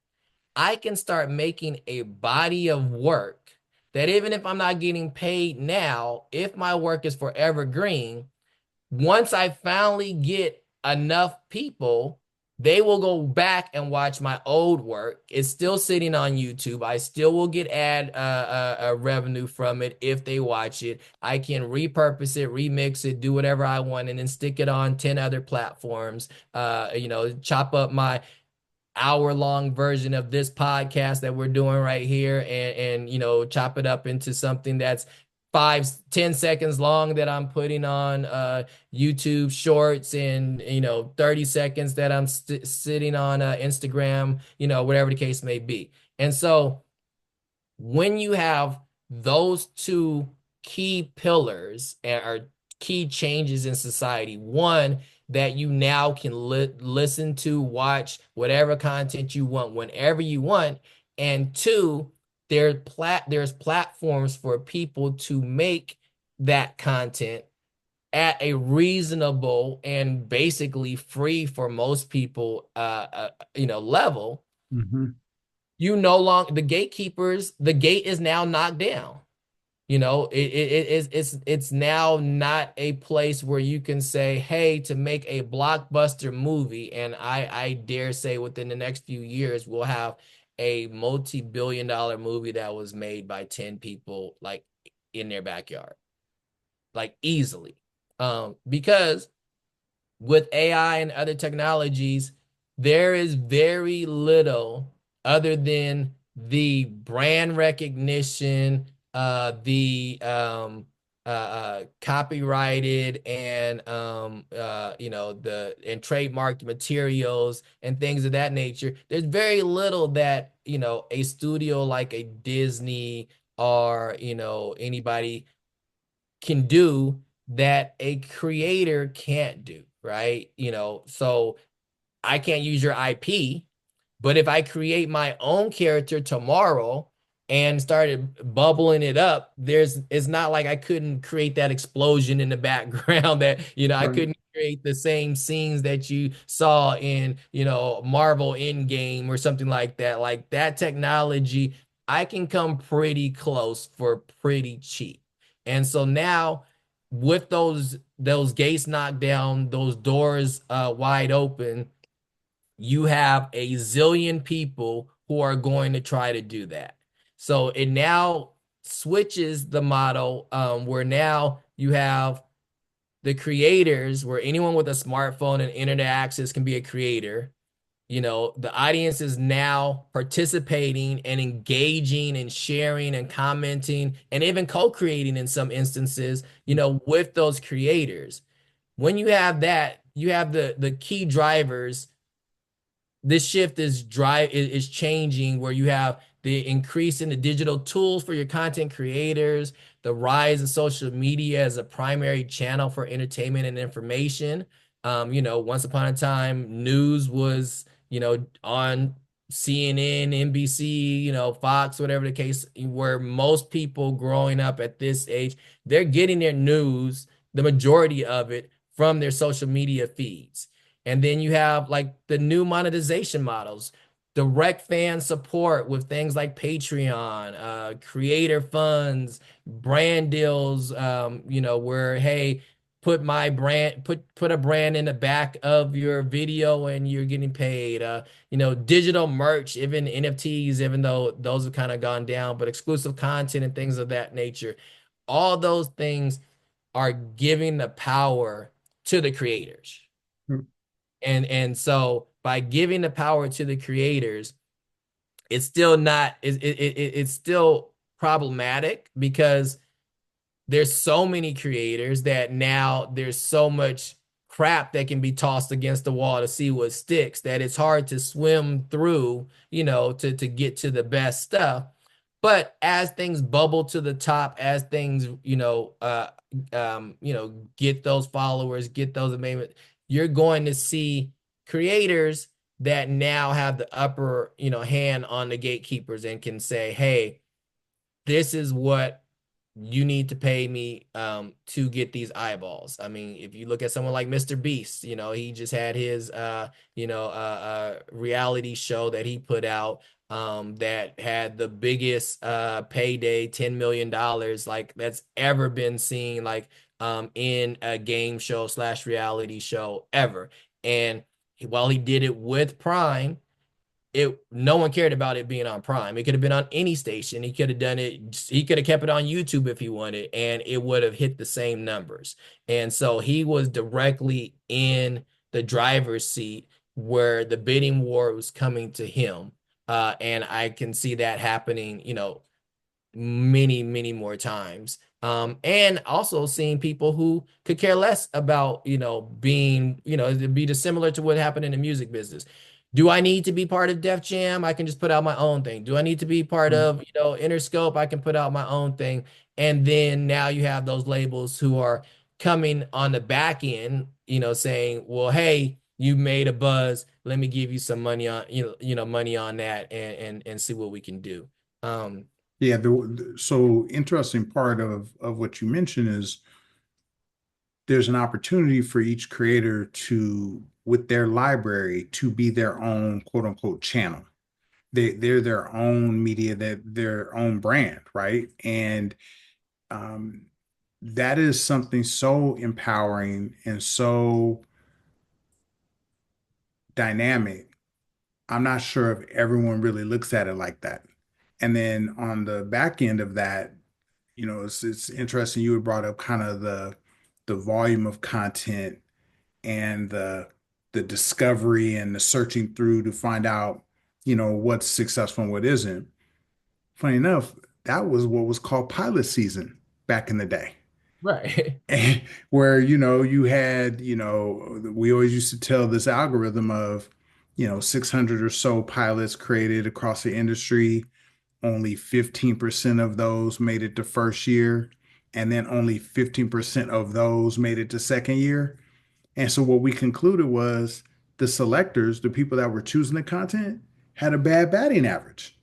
I can start making a body of work that even if I'm not getting paid now, if my work is forever green, once I finally get enough people, they will go back and watch my old work. It's still sitting on YouTube. I still will get ad revenue from it if they watch it. I can repurpose it, remix it, do whatever I want, and then stick it on 10 other platforms. Chop up my hour-long version of this podcast that we're doing right here, and chop it up into something that's 5-10 seconds long that I'm putting on YouTube shorts, and 30 seconds that I'm sitting on Instagram, whatever the case may be. And so when you have those two key pillars or key changes in society, one, that you now can listen to, watch whatever content you want whenever you want, and two, there's platforms for people to make that content at a reasonable and basically free for most people level. Hmm. You no longer, the gatekeepers, the gate is now knocked down. It's now not a place where you can say, hey, to make a blockbuster movie, and I dare say within the next few years we'll have a multi-billion-dollar movie that was made by 10 people, like in their backyard, like easily. Because with AI and other technologies, there is very little other than the brand recognition, the copyrighted and the and trademarked materials and things of that nature. There's very little that a studio like a Disney or anybody can do that a creator can't do, right? So I can't use your IP, but if I create my own character tomorrow and started bubbling it up, it's not like I couldn't create that explosion in the background that, I Right. couldn't create the same scenes that you saw in, Marvel Endgame or something like that. Like that technology, I can come pretty close for pretty cheap. And so now with those gates knocked down, those doors wide open, you have a zillion people who are going to try to do that. So it now switches the model, where now you have the creators, where anyone with a smartphone and internet access can be a creator. The audience is now participating and engaging and sharing and commenting and even co-creating in some instances, with those creators. When you have that, you have the key drivers. This shift is changing, where you have the increase in the digital tools for your content creators, the rise of social media as a primary channel for entertainment and information. Once upon a time, news was, on CNN, NBC, Fox, whatever the case, where most people growing up at this age, they're getting their news, the majority of it, from their social media feeds. And then you have like the new monetization models, direct fan support with things like Patreon, creator funds, brand deals, where, hey, put a brand in the back of your video and you're getting paid. Digital merch, even NFTs, even though those have kind of gone down, but exclusive content and things of that nature. All those things are giving the power to the creators. And so by giving the power to the creators, it's still not it's still problematic, because there's so many creators that now there's so much crap that can be tossed against the wall to see what sticks, that it's hard to swim through, to get to the best stuff. But as things bubble to the top, as things, get those followers, get those amazement, you're going to see creators that now have the upper, hand on the gatekeepers and can say, hey, this is what you need to pay me to get these eyeballs. I mean, if you look at someone like Mr. Beast, he just had his reality show that he put out, that had the biggest payday, $10 million, like that's ever been seen, like in a game show slash reality show ever. And while he did it with Prime, no one cared about it being on Prime. It could have been on any station. He could have done it. He could have kept it on YouTube if he wanted, and it would have hit the same numbers. And so he was directly in the driver's seat where the bidding war was coming to him. And I can see that happening, many, many more times. And also seeing people who could care less about, being, it'd be similar to what happened in the music business. Do I need to be part of Def Jam? I can just put out my own thing. Do I need to be part of, Interscope? I can put out my own thing. And then now you have those labels who are coming on the back end, saying, well, hey, you made a buzz. Let me give you some money on, money on that and see what we can do. Um, Yeah, so interesting part of what you mentioned is there's an opportunity for each creator to, with their library, to be their own quote unquote channel. They're their own media, that their own brand, right? And um, that is something so empowering and so dynamic. I'm not sure if everyone really looks at it like that. And then on the back end of that, it's interesting you had brought up kind of the volume of content and the discovery and the searching through to find out, what's successful and what isn't. Funny enough, that was what was called pilot season back in the day. right. Where, you had, we always used to tell this algorithm of, 600 or so pilots created across the industry. Only 15% of those made it to first year, and then only 15% of those made it to second year. And so what we concluded was the selectors, the people that were choosing the content, had a bad batting average.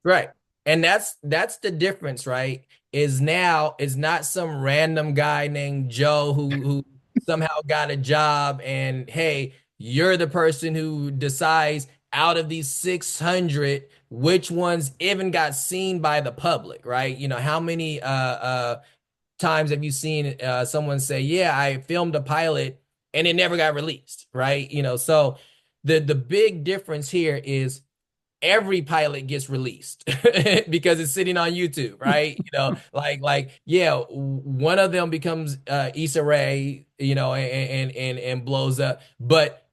Right. And that's the difference, right? Is now it's not some random guy named Joe who somehow got a job and hey, you're the person who decides out of these 600 which ones even got seen by the public, right? How many times have you seen someone say, "Yeah, I filmed a pilot and it never got released," right? So the big difference here is every pilot gets released because it's sitting on YouTube, right? Yeah, one of them becomes Issa Rae, and blows up. But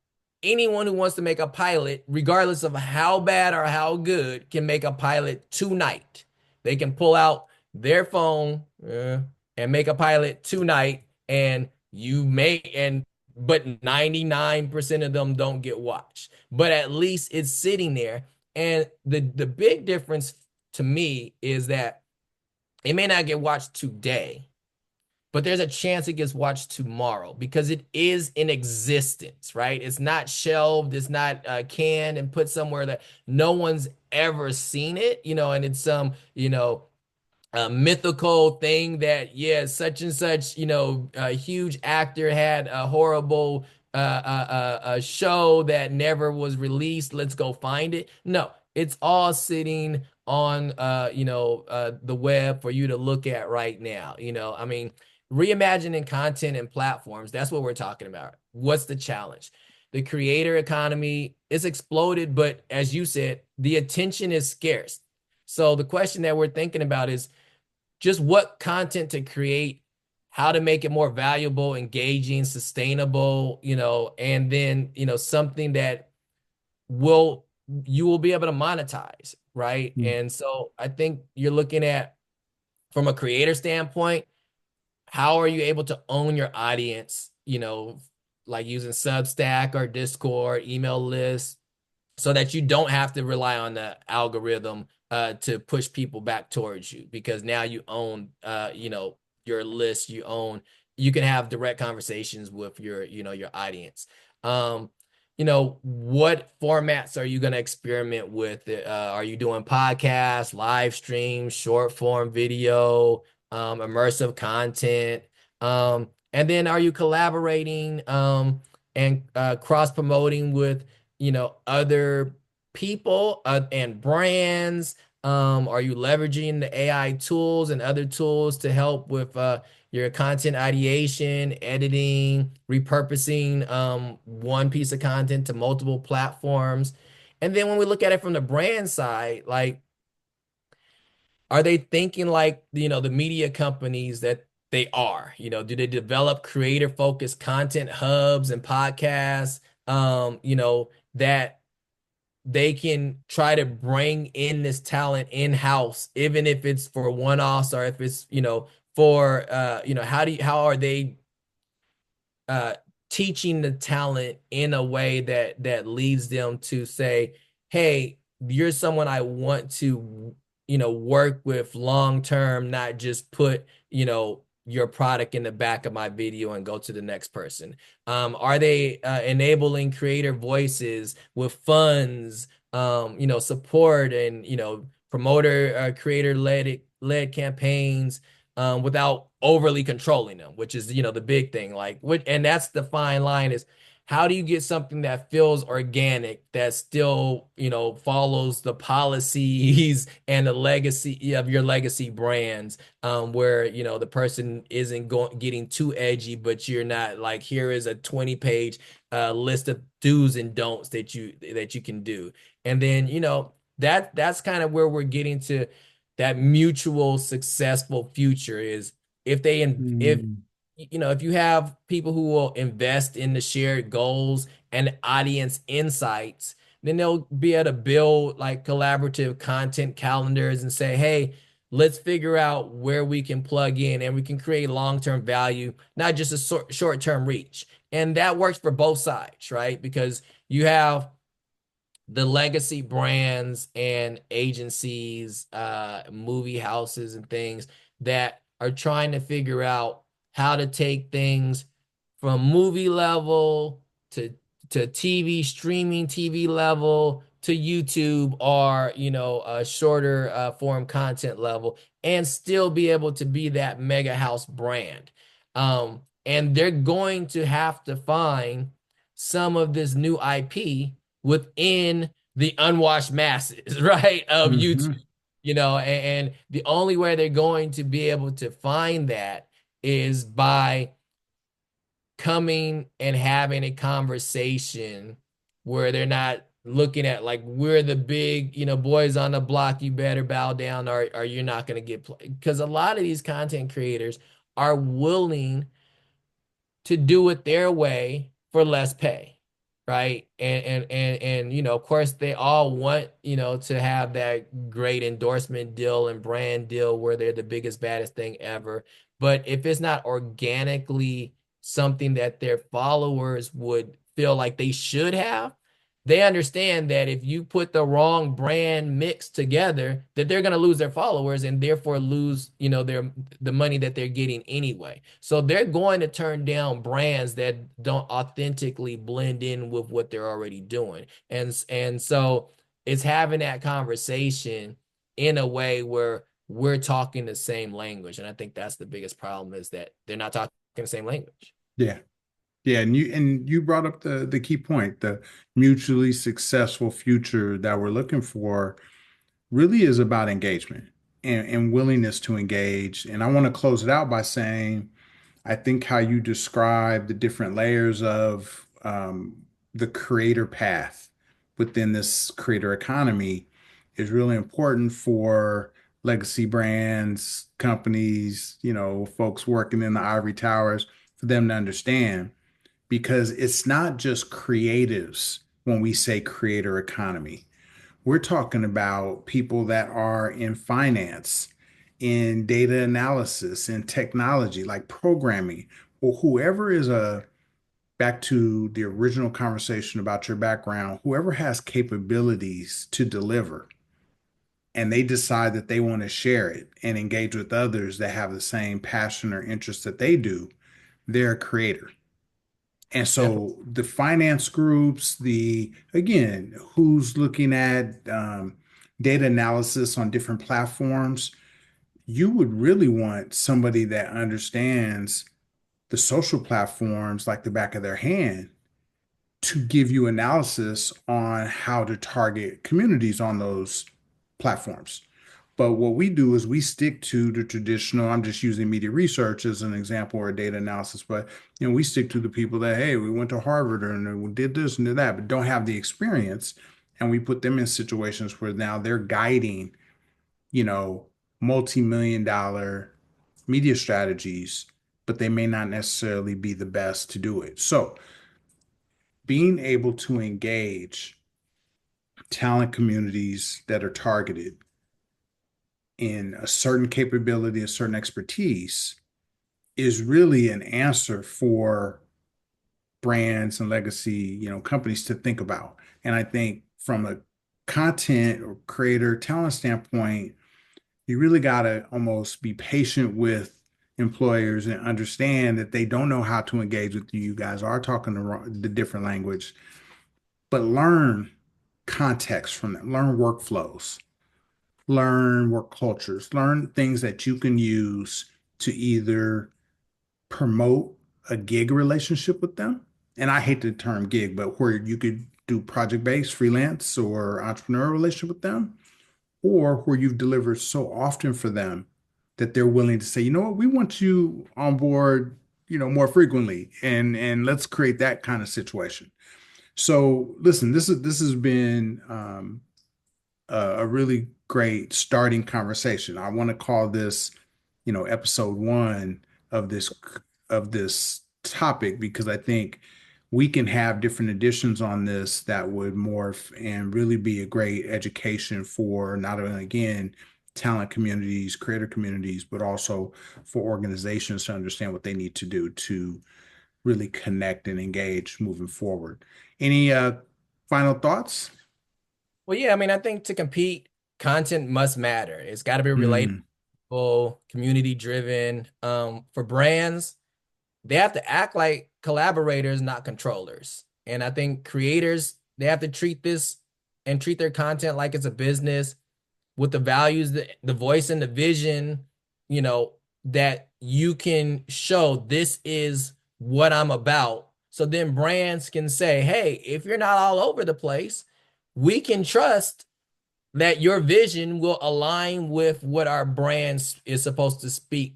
anyone who wants to make a pilot, regardless of how bad or how good, can make a pilot tonight. They can pull out their phone and make a pilot tonight, and you make and but 99% of them don't get watched. But at least it's sitting there and the big difference to me is that it may not get watched today, but there's a chance it gets watched tomorrow because it is in existence, right? It's not shelved, it's not canned and put somewhere that no one's ever seen it, and it's some, a mythical thing that yeah such and such a huge actor had a horrible a show that never was released, let's go find it. No, it's all sitting on the web for you to look at right now. I mean, reimagining content and platforms, that's what we're talking about. What's the challenge? The creator economy is exploded, but as you said, the attention is scarce. So the question that we're thinking about is just what content to create, how to make it more valuable, engaging, sustainable, and then, something that will you will be able to monetize, right? Mm. And so I think you're looking at from a creator standpoint, how are you able to own your audience, like using Substack or Discord, email lists, so that you don't have to rely on the algorithm to push people back towards you because now you own your list, you can have direct conversations with your audience. What formats are you going to experiment with? Are you doing podcasts, live streams, short form video, immersive content? And then are you collaborating and cross promoting with other people and brands? Are you leveraging the AI tools and other tools to help with your content ideation, editing, repurposing one piece of content to multiple platforms? And then when we look at it from the brand side, like, are they thinking like, the media companies that they are? Do they develop creator focused content hubs and podcasts? that they can try to bring in this talent in-house, even if it's for one-offs or if it's, for how are they uh teaching the talent in a way that leads them to say, hey, you're someone I want to work with long term, not just put your product in the back of my video and go to the next person. Are they enabling creator voices with funds, support, and promoter creator led campaigns, without overly controlling them, which is, the big thing. And that's the fine line, is how do you get something that feels organic, that still, follows the policies and the legacy of your legacy brands, where, the person isn't going getting too edgy, but you're not like, here is a 20-page list of do's and don'ts that you can do. And then, that's kind of where we're getting to that mutual successful future, is if they if Mm, if you have people who will invest in the shared goals and audience insights, then they'll be able to build like collaborative content calendars and say, hey, let's figure out where we can plug in and we can create long-term value, not just a short-term reach. And that works for both sides, right? Because you have the legacy brands and agencies, movie houses and things that are trying to figure out how to take things from movie level to TV, streaming TV level to YouTube, or a shorter form content level, and still be able to be that mega house brand. And they're going to have to find some of this new IP within the unwashed masses, right, of YouTube. mhm, And the only way they're going to be able to find that is by coming and having a conversation where they're not looking at like, we're the big, boys on the block, you better bow down, or you're not going to get played. Because a lot of these content creators are willing to do it their way for less pay, right? And of course, they all want, to have that great endorsement deal and brand deal where they're the biggest, baddest thing ever. But if it's not organically something that their followers would feel like they should have, they understand that if you put the wrong brand mix together, that they're going to lose their followers and therefore lose, the money that they're getting anyway. So they're going to turn down brands that don't authentically blend in with what they're already doing. And so it's having that conversation in a way where we're talking the same language. And I think that's the biggest problem, is that they're not talking the same language. yeah. Yeah, and you brought up the key point, the mutually successful future that we're looking for really is about engagement and willingness to engage. And I want to close it out by saying, I think how you describe the different layers of the creator path within this creator economy is really important for legacy brands, companies, folks working in the ivory towers, for them to understand, because it's not just creatives when we say creator economy. We're talking about people that are in finance, in data analysis, in technology, like programming, or whoever is back to the original conversation about your background, whoever has capabilities to deliver and they decide that they want to share it and engage with others that have the same passion or interest that they do, they're a creator. And Definitely. so the finance groups, again, who's looking at data analysis on different platforms, you would really want somebody that understands the social platforms like the back of their hand to give you analysis on how to target communities on those platforms. But what we do is we stick to the traditional, I'm just using media research as an example or data analysis, but we stick to the people that, hey, we went to Harvard and we did this and did that, but don't have the experience. And we put them in situations where now they're guiding, you know, multi-million dollar media strategies, but they may not necessarily be the best to do it. So being able to engage talent communities that are targeted in a certain capability, a certain expertise is really an answer for brands and legacy, companies to think about. And I think from a content or creator talent standpoint, you really got to almost be patient with employers and understand that they don't know how to engage with you. You guys are talking the different language, but learn context from them, learn workflows, learn work cultures, learn things that you can use to either promote a gig relationship with them. And I hate the term gig, but where you could do project-based, freelance, or entrepreneurial relationship with them, or where you've delivered so often for them that they're willing to say, you know what, we want you on board, more frequently, and let's create that kind of situation. So listen, this has been a really great starting conversation. I want to call this, episode one of this topic because I think we can have different editions on this that would morph and really be a great education for not only, again, talent communities, creator communities, but also for organizations to understand what they need to do to really connect and engage moving forward. Any final thoughts? Well, yeah, I mean, I think to compete, content must matter. It's got to be Mm, relatable, community driven. For brands, they have to act like collaborators, not controllers. And I think creators, they have to treat this and treat their content like it's a business with the values, the voice and the vision, that you can show this is what I'm about. So then brands can say, hey, if you're not all over the place, we can trust that your vision will align with what our brand is supposed to speak,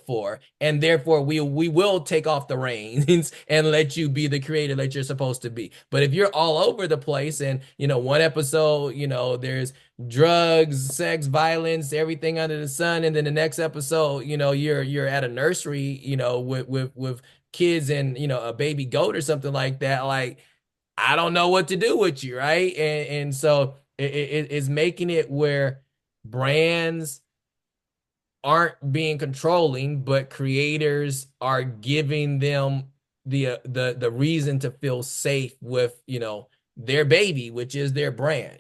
for. And therefore we will take off the reins and let you be the creator that you're supposed to be. But if you're all over the place and, one episode, there's drugs, sex, violence, everything under the sun, and then the next episode, you're at a nursery, with kids and, a baby goat or something like that, like I don't know what to do with you, right? And so it's making it where brands aren't being controlling, but creators are giving them the reason to feel safe with, their baby, which is their brand.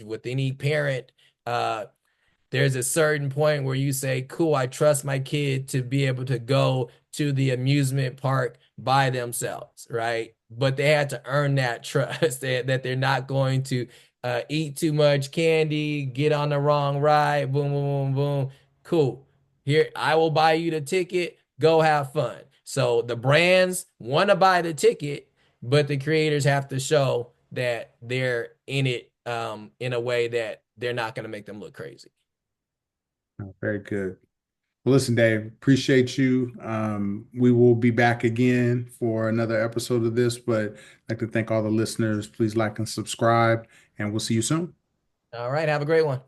With any parent, there's a certain point where you say, cool, I trust my kid to be able to go to the amusement park by themselves, right? But they had to earn that trust that they're not going to eat too much candy, get on the wrong ride, boom, boom, boom, boom. Cool. Here, I will buy you the ticket. Go have fun. So the brands want to buy the ticket, but the creators have to show that they're in it in a way that they're not going to make them look crazy. very good. Well, listen, Dave, appreciate you. We will be back again for another episode of this, but I'd like to thank all the listeners. Please like and subscribe, and we'll see you soon. All right. Have a great one.